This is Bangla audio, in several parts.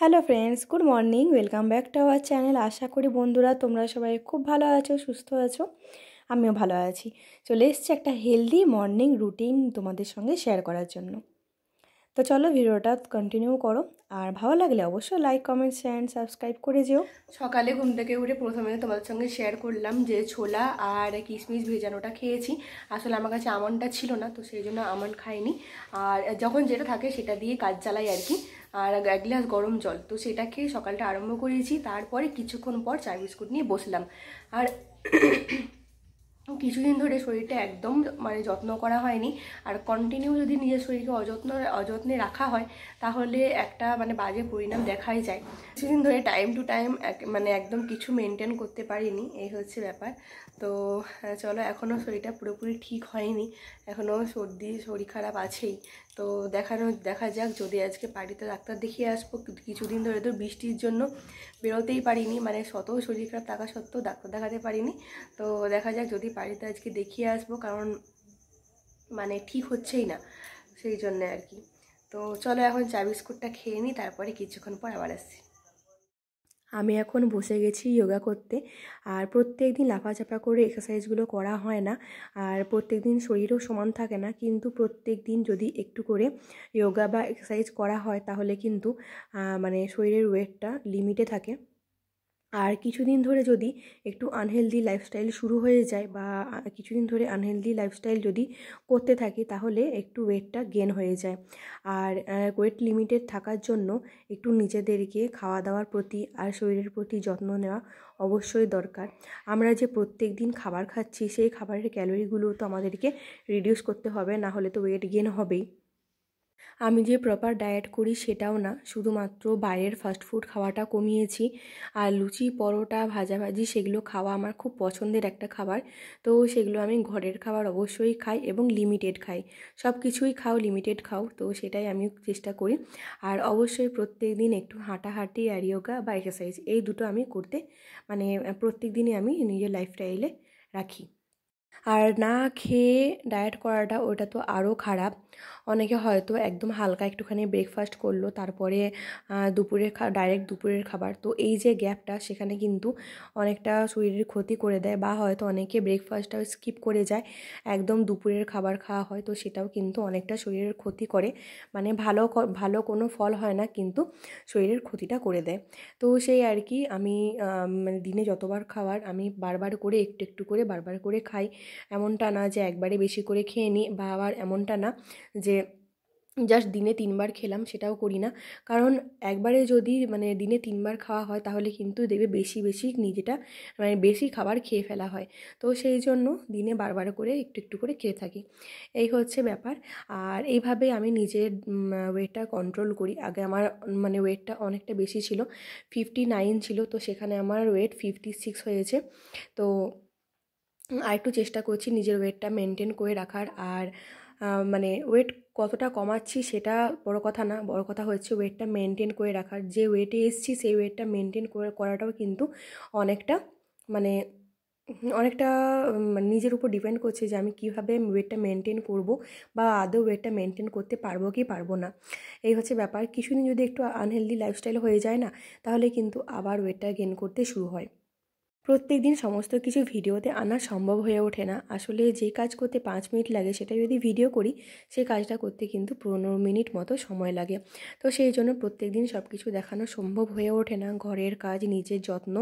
Hello friends, good morning. Welcome back to our channel. আশা করি বন্ধুরা তোমরা সবাই খুব ভালো আছো, সুস্থ আছো। আমিও ভালো আছি। চলে এসেছি একটা হেলদি মর্নিং রুটিন তোমাদের সঙ্গে শেয়ার করার জন্য। তো চলো ভিডিওটা কন্টিনিউ করো, আর ভালো লাগলে অবশ্যই like, comment, share and subscribe করে যেও। সকালে ঘুম থেকে উঠে প্রথমে তোমাদের সঙ্গে শেয়ার করলাম যে ছোলা আর কিশমিশ ভেজানোটা খেয়েছি। আসলে আমার কাছে আমন্ডটা ছিল না, তো সেই জন্য আমন্ড খাইনি। আর যখন যেটা থাকে সেটা দিয়ে কাজ চালাই আর কি। আর এক গ্লাস গরম জল, তো সেটা খেয়ে সকালটা আরম্ভ করেছি। তারপরে কিছুক্ষণ পর চা বিস্কুট নিয়ে বসলাম। আর কিছুদিন ধরে শরীরটা একদম যত্ন করা হয়নি। আর কন্টিনিউ যদি নিজের শরীরকে অযত্নে রাখা হয় তাহলে একটা বাজে পরিণাম দেখাই যায়। কিছুদিন ধরে টাইম টু টাইম একদম কিছু মেনটেন করতে পারিনি, এই হচ্ছে ব্যাপার। তো চলো, এখনও শরীরটা পুরোপুরি ঠিক হয়নি, এখনও সর্দি শরীর খারাপ আছেই। তো দেখা যাক, যদি আজকে বাড়িতে ডাক্তার দেখিয়ে আসবো। কিছুদিন ধরে তো বৃষ্টির জন্য বেরোতেই পারিনি, শত শরীর খারাপ থাকা সত্ত্বেও ডাক্তার দেখাতে পারিনি। তো দেখা যাক, যদি বাড়িতে আজকে দেখিয়ে আসবো, কারণ ঠিক হচ্ছেই না, সেই জন্য আর কি। তো চলো এখন চা বিস্কুটটা খেয়ে নিই, তারপরে কিছুক্ষণ পর আবার আসছি। আমি এখন বসে গেছি যোগা করতে। আর প্রত্যেক দিন লাফাচাপা করে এক্সারসাইজগুলো করা হয় না, আর প্রত্যেক দিন শরীরও সমান থাকে না। কিন্তু প্রত্যেক দিন যদি একটু করে যোগা বা এক্সারসাইজ করা হয় তাহলে কিন্তু শরীরের ওয়েটটা লিমিটে থাকে। আর কিছুদিন ধরে যদি একটু আনহেলদি লাইফস্টাইল শুরু হয়ে যায়, বা কিছুদিন ধরে আনহেলদি লাইফস্টাইল যদি করতে থাকি, তাহলে একটু ওয়েটটা গেন হয়ে যায়। আর ওয়েট লিমিটেড থাকার জন্য একটু নিজেদেরকে খাওয়া দাওয়ার প্রতি আর শরীরের প্রতি যত্ন নেওয়া অবশ্যই দরকার। আমরা যে প্রত্যেক দিন খাবার খাচ্ছি, সেই খাবারের ক্যালোরিগুলো তো আমাদেরকে রিডিউস করতে হবে, না হলে তো ওয়েট গেন হবেই। আমি যে প্রপার ডায়েট করি সেটাও না, শুধুমাত্র বাইরের ফাস্টফুড খাওয়াটা কমিয়েছি। আর লুচি, পরোটা, ভাজাভাজি সেগুলো খাওয়া আমার খুব পছন্দের একটা খাবার। তো সেগুলো আমি ঘরের খাবার অবশ্যই খাই, এবং লিমিটেড খাই। সব কিছুই খাও, লিমিটেড খাও, তো সেটাই আমি চেষ্টা করি। আর অবশ্যই প্রত্যেক দিন একটু হাঁটাহাঁটি আর যোগা বা এক্সারসাইজ, এই দুটো আমি করতে প্রত্যেক দিনই আমি নিজের লাইফস্টাইলে রাখি। আর না খেয়ে ডায়েট করাটা, ওটা তো আরও খারাপ। অনেকে হয়তো একদম হালকা একটুখানি ব্রেকফাস্ট করলো, তারপরে ডাইরেক্ট দুপুরের খাবার। তো এই যে গ্যাপটা, সেখানে কিন্তু অনেকটা শরীরের ক্ষতি করে দেয়। বা হয়তো অনেকে ব্রেকফাস্টটাও স্কিপ করে যায়, একদম দুপুরের খাবার খাওয়া হয়, তো সেটাও কিন্তু অনেকটা শরীরের ক্ষতি করে। ভালো কোনো ফল হয় না, কিন্তু শরীরের ক্ষতিটা করে দেয়। তো সেই আর কি, আমি দিনে যতবার খাবার আমি বারবার করে একটু একটু করে বারবার করে খাই। এমনটা না যে একবারে বেশি করে খেয়ে নিই, বা আবার এমনটা না যে জাস্ট দিনে 3বার খেলাম, সেটাও করি না। কারণ একবারে যদি দিনে 3বার খাওয়া হয়, তাহলে কিন্তু দেখবে বেশি বেশি নিজেটা বেশি খাবার খেয়ে ফেলা হয়। তো সেই জন্য দিনে বারবার করে একটু একটু করে খেয়ে থাকি, এই হচ্ছে ব্যাপার। আর এইভাবে আমি নিজের ওয়েটটা কন্ট্রোল করি। আগে আমার ওয়েটটা অনেকটা বেশি ছিল, 59 ছিল, তো সেখানে আমার ওয়েট 56 হয়েছে। তো আর একটু চেষ্টা করছি নিজের ওয়েটটা মেনটেন করে রাখার। আর ওয়েট কতটা কমাচ্ছি সেটা বড় কথা না, বড় কথা হচ্ছে ওয়েটটা মেনটেন করে রাখার। যে ওয়েটে এসেছি সেই ওয়েটটা মেনটেন করাটাও কিন্তু অনেকটা মানে অনেকটা নিজের উপর ডিপেন্ড করছে যে আমি কীভাবে ওয়েটটা মেনটেন করব, বা আদৌ ওয়েটটা মেনটেন করতে পারবো কি পারবো না, এই হচ্ছে ব্যাপার। কিছুদিন যদি একটু আনহেলদি লাইফস্টাইল হয়ে যায় না, তাহলে কিন্তু আবার ওয়েটটা গেইন করতে শুরু হয়। প্রত্যেক দিন সমস্ত কিছু ভিডিওতে আনা সম্ভব হয়ে ওঠে না। আসলে যে কাজ করতে 5 মিনিট লাগে, সেটা যদি ভিডিও করি, সেই কাজটা করতে কিন্তু 15 মিনিট মতো সময় লাগে। তো সেই জন্য প্রত্যেক দিন সব কিছু দেখানো সম্ভব হয়ে ওঠে না। ঘরের কাজ, নিজের যত্ন,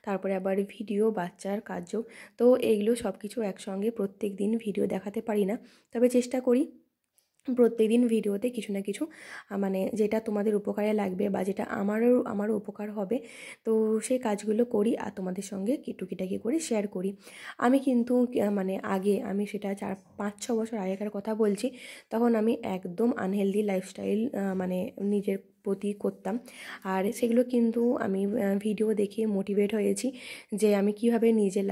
তারপরে আবার ভিডিও, বাচ্চার কাজও, তো এইগুলো সব কিছু একসঙ্গে প্রত্যেক দিন ভিডিও দেখাতে পারি না। তবে চেষ্টা করি প্রত্যেক দিন ভিডিওতে কিছু না কিছু যেটা তোমাদের উপকারে লাগবে, বা যেটা আমারও উপকার হবে, তো সেই কাজগুলো করি আর তোমাদের সঙ্গে টুকিটাকি করে শেয়ার করি। আমি কিন্তু আগে, আমি সেটা 4-5-6 বছর আগেকার কথা বলছি, তখন আমি একদম আনহেলদি লাইফস্টাইল নিজের প্রতি করতাম। আর সেগুলো কিন্তু আমি ভিডিও দেখে মোটিভেট হয়েছি যে আমি কিভাবে নিজের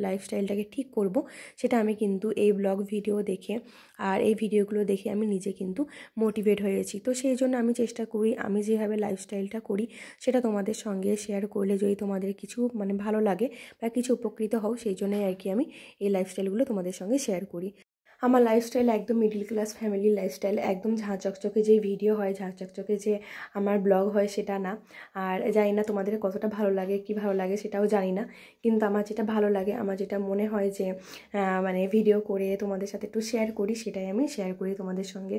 লাইফস্টাইলটাকে ঠিক করব, সেটা আমি কিন্তু এই ব্লগ ভিডিও দেখে আর এই ভিডিওগুলো দেখে আমি নিজে কিন্তু মোটিভেট হয়েছি। তো সেই জন্য আমি চেষ্টা করি আমি যেভাবে লাইফস্টাইলটা করি সেটা তোমাদের সঙ্গে শেয়ার করলে যদি তোমাদের কিছু ভালো লাগে বা কিছু উপকৃত হও, সেই জন্যই আর কি আমি এই লাইফস্টাইলগুলো তোমাদের সঙ্গে শেয়ার করি। আমার লাইফস্টাইল একদম মিডল ক্লাস ফ্যামিলির লাইফস্টাইল, একদম ঝাঁ চকচকে যে ভিডিও হয়, ঝাঁ চকচকে যে আমার ব্লগ হয় সেটা না। আর জানি না তোমাদের কতটা ভালো লাগে, কি ভালো লাগে সেটাও জানি না, কিন্তু আমার যেটা ভালো লাগে, আমার যেটা মনে হয় যে মানে ভিডিও করে তোমাদের সাথে একটু শেয়ার করি, সেটাই আমি শেয়ার করি তোমাদের সঙ্গে।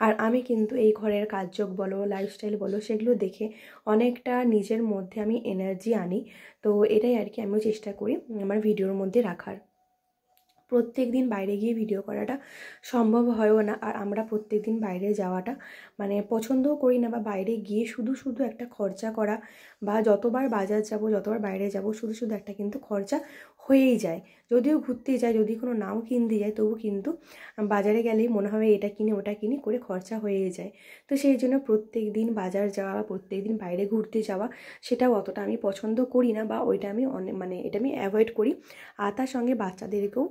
আর আমি কিন্তু এই ঘরের কাজযোগ বলো, লাইফস্টাইল বলো, সেগুলো দেখে অনেকটা নিজের মধ্যে আমি এনার্জি আনি। তো এটাই আর কি আমিও চেষ্টা করি আমার ভিডিওর মধ্যে রাখার। প্রত্যেক দিন বাইরে গিয়ে ভিডিও করাটা সম্ভব হয়ও না, আর আমরা প্রত্যেক দিন বাইরে যাওয়াটা মানে পছন্দও করি না, বা বাইরে গিয়ে শুধু শুধু একটা খরচা করা, বা যতবার বাজার যাব, যতবার বাইরে যাব, শুধু শুধু একটা কিন্তু খরচা হয়েই যায়। যদিও ঘুরতে যাই, যদি কোনো নাও কিনতে যাই, তবু কিন্তু বাজারে গেলেই মনে হবে এটা কিনি ওটা কিনি করে খরচা হয়েই যায়। তো সেই জন্য প্রত্যেক দিন বাজার যাওয়া বা প্রত্যেক দিন বাইরে ঘুরতে যাওয়া, সেটাও অতটা আমি পছন্দ করি না, বা ওইটা আমি মানে এটা আমি অ্যাভয়েড করি। আর তার সঙ্গে বাচ্চাদেরকেও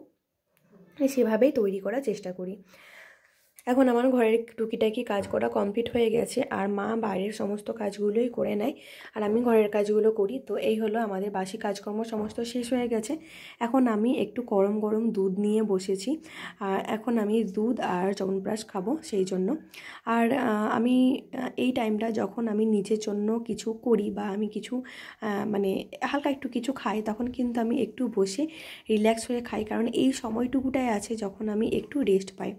সেভাবেই তৈরি করার চেষ্টা করি। এখন আমার ঘরের টুকিটাকি কাজ করা কমপ্লিট হয়ে গেছে, আর মা বাইরের সমস্ত কাজগুলোই করে নেয়, আর আমি ঘরের কাজগুলো করি। তো এই হলো আমাদের বাসি কাজকর্ম সমস্ত শেষ হয়ে গেছে। এখন আমি একটু গরম গরম দুধ নিয়ে বসেছি, আর এখন আমি দুধ আর চ্যবনপ্রাশ খাবো সেই জন্য। আর আমি এই টাইমটা যখন আমি নিজের জন্য কিছু করি, বা আমি কিছু মানে হালকা একটু কিছু খাই, তখন কিন্তু আমি একটু বসে রিল্যাক্স হয়ে খাই, কারণ এই সময়টুকুটাই আছে যখন আমি একটু রেস্ট পাই।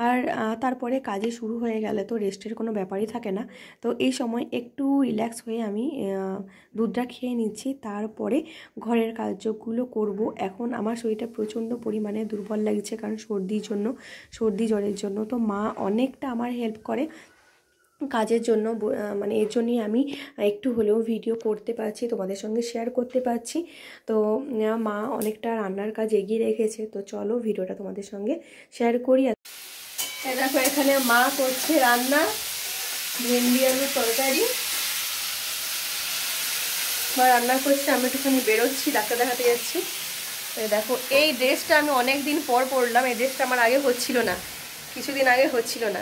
আর তারপরে কাজে শুরু হয়ে গেলে তো রেস্টের কোনো ব্যাপারই থাকে না। তো এই সময় একটু রিল্যাক্স হয়ে আমি দুধটা খেয়ে নিচ্ছি, তারপরে ঘরের কাজগুলো করব। এখন আমার শরীরটা প্রচণ্ড পরিমাণে দুর্বল লাগছে, কারণ সর্দি জ্বরের জন্য। তো মা অনেকটা আমার হেল্প করে কাজের জন্য, মানে এর জন্যই আমি একটু হলেও ভিডিও করতে পারছি, তোমাদের সঙ্গে শেয়ার করতে পারছি। তো মা অনেকটা রান্নার কাজ এগিয়ে রেখেছে। তো চলো ভিডিওটা তোমাদের সঙ্গে শেয়ার করি। দেখো এখানে মা করছে রান্না, ভেন্ডি আলুর তরকারি। মা রান্না করছে, আমি একটুখানি বেরোচ্ছি, ডাক্তার দেখাতে যাচ্ছি। দেখো এই ড্রেসটা আমি অনেক দিন পর পরলাম। এই ড্রেসটা আমার আগে হচ্ছিল না, কিছুদিন আগে হচ্ছিল না।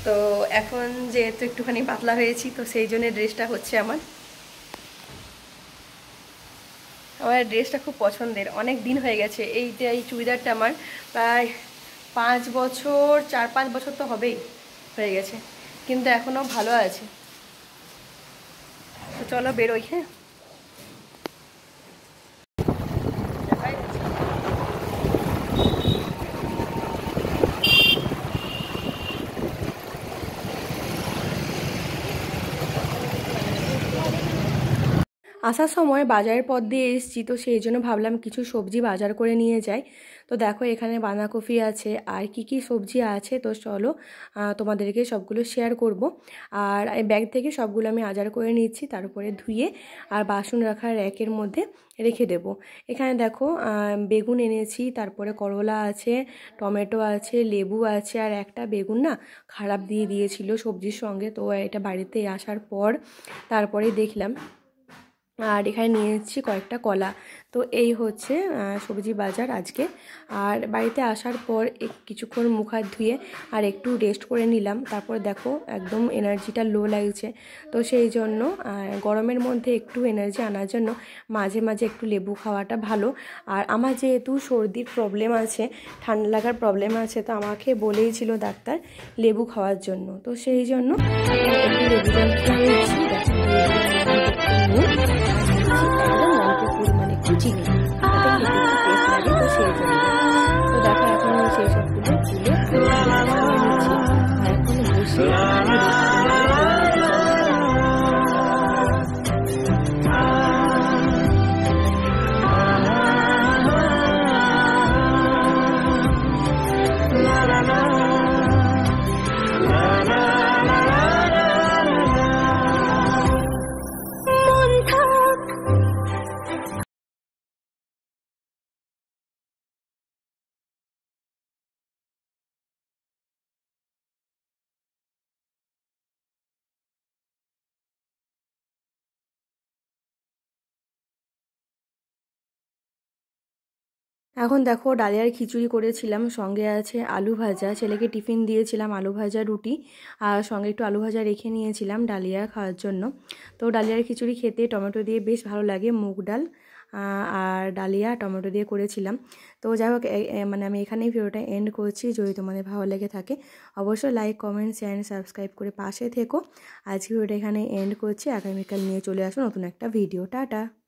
তো এখন যেহেতু একটুখানি পাতলা হয়েছি, তো সেই জন্য ড্রেসটা হচ্ছে আমার। আমার ড্রেসটা খুব পছন্দের, অনেক দিন হয়ে গেছে। এই চুড়িদারটা আমার প্রায় 5 বছর, 4-5 বছর তো হবেই হয়ে গেছে, কিন্তু এখনও ভালো আছে। তো চলো বেরোই। হ্যাঁ, আসার সময় বাজারের পথ দিয়ে এসেছি, তো সেই জন্য ভাবলাম কিছু সবজি বাজার করে নিয়ে যাই। তো দেখো এখানে বাঁধাকপি আছে, আর কি কি সবজি আছে, তো চলো তোমাদেরকে সবগুলো শেয়ার করব। আর এই ব্যাগ থেকে সবগুলো আমি বাজার করে নিচ্ছি, তারপরে ধুয়ে আর বাসন রাখার র্যাকের মধ্যে রেখে দেব। এখানে দেখো বেগুন এনেছি, তারপরে করলা আছে, টমেটো আছে, লেবু আছে, আর একটা বেগুন না খারাপ দিয়ে দিয়েছিল সবজির সঙ্গে। তো এটা বাড়িতে আসার পর তারপরে দেখলাম। আর এখানে নিয়ে এসেছি কয়েকটা কলা। তো এই হচ্ছে সবজি বাজার আজকে। আর বাড়িতে আসার পর কিছুক্ষণ মুখ হাত ধুয়ে আর একটু রেস্ট করে নিলাম। তারপর দেখো একদম এনার্জিটা লো লাগছে, তো সেই জন্য গরমের মধ্যে একটু এনার্জি আনার জন্য মাঝে মাঝে একটু লেবু খাওয়াটা ভালো। আর আমার যেহেতু সর্দির প্রবলেম আছে, ঠান্ডা লাগার প্রবলেম আছে, তো আমাকে বলেই ছিল ডাক্তার লেবু খাওয়ার জন্য। তো সেই জন্য একটু লেবু জল খেয়ে নিচ্ছি। একদম অল্প পরিমাণে একটু চিনি, তাতে খেতে একটু টেস্ট লাগে, তো সেই জন্য। তো দেখো এখন সেই সবগুলো তুলে নিচ্ছি, আর এখন বসে এখন দেখো ডালিয়ার খিচুড়ি করেছিলাম, সঙ্গে আছে আলু ভাজা, ছেলেকে টিফিন দিয়েছিলাম আলু ভাজা রুটি, আর সঙ্গে একটু আলু ভাজা রেখে নিয়েছিলাম ডালিয়া খাওয়ার জন্য। তো ডালিয়ার খিচুড়ি খেতে টমেটো দিয়ে বেশ ভালো লাগে, মুগ ডাল আর ডালিয়া টমেটো দিয়ে করেছিলাম। তো যাই হোক মানে আমি এখানেই ভিডিওটা এন্ড করছি। যদি তোমাদের ভালো লেগে থাকে অবশ্যই লাইক, কমেন্ট, শেয়ার, সাবস্ক্রাইব করে পাশে থেকো। আজকে ভিডিওটা এখানে এন্ড করছি। আগামীকাল নিয়ে চলে আসো নতুন একটা ভিডিও। টাটা।